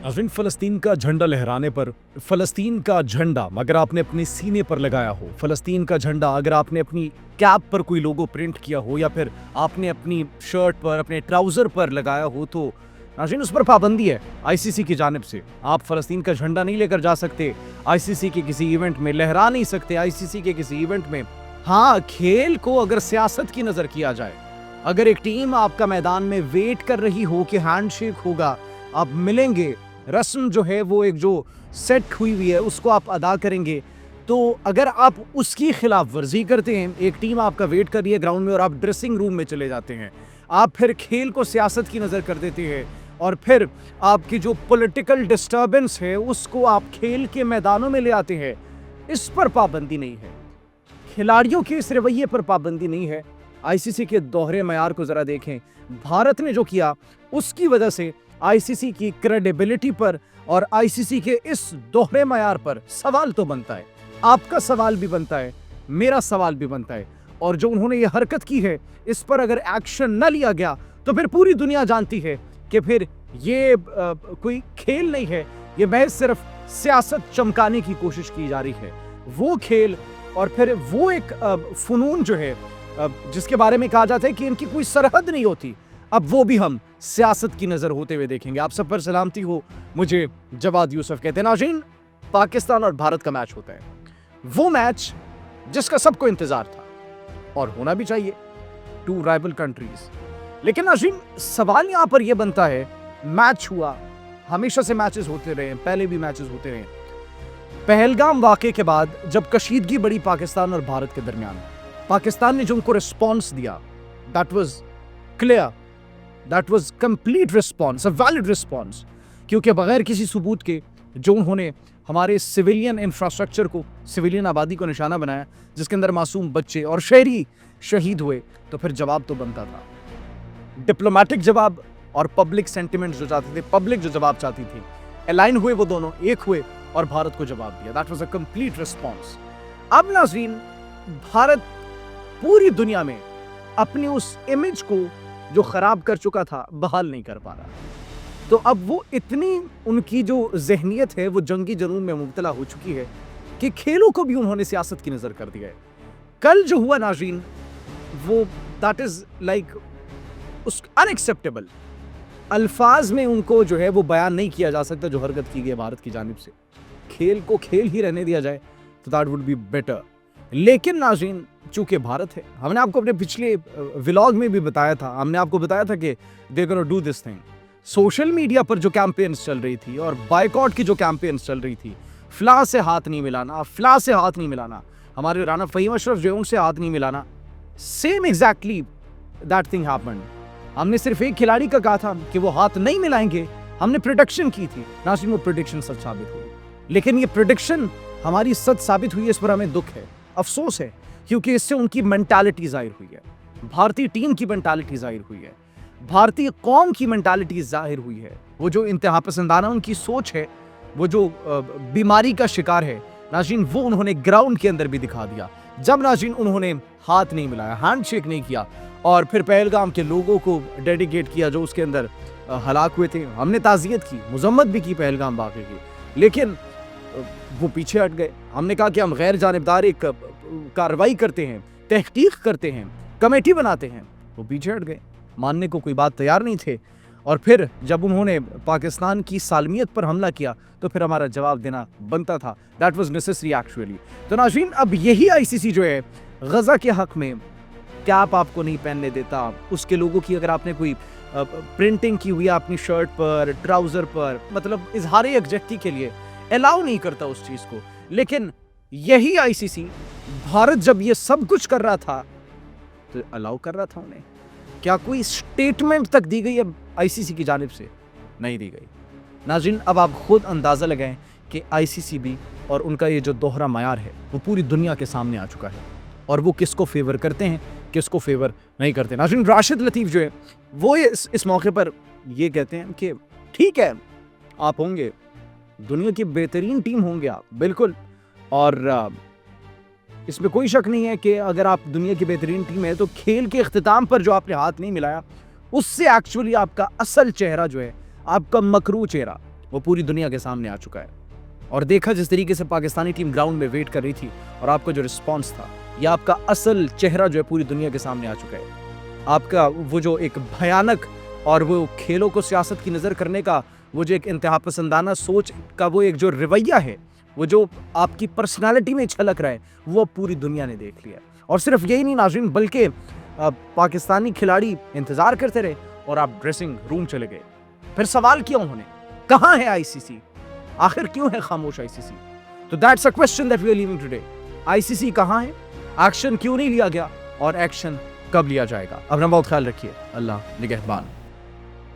नाज़रीन, फ़लस्तीन का झंडा लहराने पर, फ़लस्तीन का झंडा अगर आपने अपने सीने पर लगाया हो, फ़लस्तीन का झंडा अगर आपने अपनी कैप पर कोई लोगो प्रिंट किया हो या फिर आपने अपनी शर्ट पर, अपने ट्राउज़र पर लगाया हो, तो नाज़रीन उस पर पाबंदी है आईसीसी की जानिब से। आप फ़लस्तीन का झंडा नहीं लेकर जा सकते, आईसीसी के किसी इवेंट में लहरा नहीं सकते, आईसीसी के किसी इवेंट में। हाँ, खेल को अगर सियासत की नज़र किया जाए, अगर एक टीम आपका मैदान में वेट कर रही हो कि हैंडशेक होगा, आप मिलेंगे, रस्म जो है वो एक जो सेट हुई है उसको आप अदा करेंगे, तो अगर आप उसकी खिलाफ वर्जी करते हैं, एक टीम आपका वेट कर रही है ग्राउंड में और आप ड्रेसिंग रूम में चले जाते हैं, आप फिर खेल को सियासत की नज़र कर देते हैं और फिर आपकी जो पॉलिटिकल डिस्टर्बेंस है उसको आप खेल के मैदानों में ले आते हैं, इस पर पाबंदी नहीं है। खिलाड़ियों के इस रवैये पर पाबंदी नहीं है। आईसीसी के दोहरे मयार को जरा देखें। भारत ने जो किया उसकी वजह से आईसीसी की क्रेडिबिलिटी पर और आईसीसी के इस दोहरे मयार पर सवाल तो बनता है। आपका सवाल भी बनता है, मेरा सवाल भी बनता है। और जो उन्होंने ये हरकत की है, इस पर अगर एक्शन न लिया गया तो फिर पूरी दुनिया जानती है कि फिर ये कोई खेल नहीं है, ये महज सिर्फ सियासत चमकाने की कोशिश की जा रही है। वो खेल और फिर वो एक फनून जो है जिसके बारे में कहा जाता है कि इनकी कोई सरहद नहीं होती, अब वो भी हम सियासत की नजर होते हुए देखेंगे। आप सब पर सलामती हो, मुझे जवाद यूसुफ कहते हैं। नाज़रीन, पाकिस्तान और भारत का मैच होता है, वो मैच जिसका सबको इंतजार था और होना भी चाहिए, टू राइवल कंट्रीज। लेकिन नाज़रीन, सवाल यहां पर यह बनता है, मैच हुआ, हमेशा से मैचेस होते रहे, पहले भी मैचेस होते रहे। पहलगाम वाक़े के बाद जब कशीदगी बढ़ी पाकिस्तान और भारत के दरमियान, पाकिस्तान ने जो उनको रिस्पॉन्स दिया, that was clear, that was complete response, a valid response, क्योंकि बगैर किसी सबूत के जो उन्होंने हमारे सिविलियन इंफ्रास्ट्रक्चर को, सिविलियन आबादी को निशाना बनाया, जिसके अंदर मासूम बच्चे और शहरी शहीद हुए, तो फिर जवाब तो बनता था। डिप्लोमेटिक जवाब और पब्लिक सेंटिमेंट जो चाहते थे, पब्लिक जो जवाब चाहती थी, अलाइन हुए, वो दोनों एक हुए और भारत को जवाब दिया। That was a complete response. अब नाज़रीन, भारत पूरी दुनिया में अपनी उस इमेज को जो खराब कर चुका था बहाल नहीं कर पा रहा, तो अब वो इतनी उनकी जो जहनियत है वो जंगी जुनून में मुब्तला हो चुकी है कि खेलों को भी उन्होंने सियासत की नजर कर दिया है। कल जो हुआ नाज़रीन, वो दैट इज लाइक उस अनएक्सेप्टेबल। अल्फाज में उनको जो है वो बयान नहीं किया जा सकता जो हरकत की गई भारत की जानिब से। खेल को खेल ही रहने दिया जाए तो दैट वुड बी बेटर। लेकिन नाज़रीन, चूंकि भारत है, हमने आपको अपने पिछले व्लॉग में भी बताया था, हमने आपको बताया था कि they gonna do this thing. Social media पर जो कैंपेन्स चल रही थी और बायकॉट की जो कैंपेन्स चल रही थी, फ्ला से हाथ नहीं मिलाना, फ्ला से हाथ नहीं मिलाना, हमारे राना फ़हीम अशरफ जो उनसे हाथ नहीं मिलाना, same exactly that thing happened. हमने सिर्फ एक खिलाड़ी का कहा था कि वो हाथ नहीं मिलाएंगे, हमने प्रेडिक्शन की थी, नाज़रीन वो प्रेडिक्शन सच साबित हुई। लेकिन ये प्रेडिक्शन हमारी सच साबित हुई, इस पर हमें दुख है, अफसोस है, क्योंकि इससे उनकी मेंटालिटी जाहिर हुई है, भारतीय टीम की मेंटालिटी जाहिर हुई है, भारतीय कौम की मेंटालिटी जाहिर हुई है। वो जो इंतहा पसंदाना उनकी सोच है, वो जो बीमारी का शिकार है नाज़रीन, वो उन्होंने ग्राउंड के अंदर भी दिखा दिया। जब नाज़रीन उन्होंने हाथ नहीं मिलाया, हैंडशेक नहीं किया और फिर पहलगाम के लोगों को डेडिकेट किया जो उसके अंदर हलाक हुए थे, हमने ताज़ियत की, मज़म्मत भी की पहलगाम वाक़े की, लेकिन वो पीछे हट गए। हमने कहा कि हम गैर जानिबदार एक कार्रवाई करते हैं, तहकीक करते हैं, कमेटी बनाते हैं, वो पीछे हट गए, मानने को कोई बात तैयार नहीं थे। और फिर जब उन्होंने पाकिस्तान की सालमियत पर हमला किया तो फिर हमारा जवाब देना बनता था। That was necessary actually. तो नाज़रीन, अब यही आईसीसी जो है गज़ा के हक में कैप आपको नहीं पहनने देता, उसके लोगों की अगर आपने कोई प्रिंटिंग की हुई है अपनी शर्ट पर, ट्राउज़र पर, मतलब इजहार यकजहती के लिए अलाउ नहीं करता उस चीज़ को। लेकिन यही आईसीसी भारत जब ये सब कुछ कर रहा था तो अलाउ कर रहा था उन्हें। क्या कोई स्टेटमेंट तक दी गई है आईसीसी की जानिब से? नहीं दी गई। नाज़रीन, अब आप खुद अंदाज़ा लगाएं कि आईसीसी भी और उनका ये जो दोहरा मयार है वो पूरी दुनिया के सामने आ चुका है और वो किसको फेवर करते हैं, किसको फेवर नहीं करते। नाज़रीन, राशिद लतीफ़ जो है वो इस मौके पर ये कहते हैं कि ठीक है, आप होंगे दुनिया की बेहतरीन टीम, होंगे आप, बिल्कुल, और इसमें कोई शक नहीं है कि अगर आप दुनिया की बेहतरीन टीम है तो खेल के इख्तिताम पर जो आपने हाथ नहीं मिलाया, उससे एक्चुअली आपका असल चेहरा जो है, आपका मकरू चेहरा, वो पूरी दुनिया के सामने आ चुका है। और देखा जिस तरीके से पाकिस्तानी टीम ग्राउंड में वेट कर रही थी और आपका जो रिस्पॉन्स था, या आपका असल चेहरा जो है पूरी दुनिया के सामने आ चुका है। आपका वो जो एक भयानक और वो खेलों को सियासत की नज़र करने का वो जो एक इंतहा पसंदाना सोच का वो एक जो रवैया है, वो जो आपकी पर्सनालिटी में छलक रहा है, वो पूरी दुनिया ने देख लिया। और सिर्फ यही नहीं नाज़रीन, बल्कि पाकिस्तानी खिलाड़ी इंतज़ार करते रहे और आप ड्रेसिंग रूम चले गए। फिर सवाल किया उन्होंने, कहाँ है आईसीसी? आखिर क्यों है खामोश आईसीसी? तो that's a question that we are living today. ICC कहाँ है? एक्शन क्यों नहीं लिया गया? और एक्शन कब लिया जाएगा? अपना बहुत ख्याल रखिए। अल्लाह निगहबान।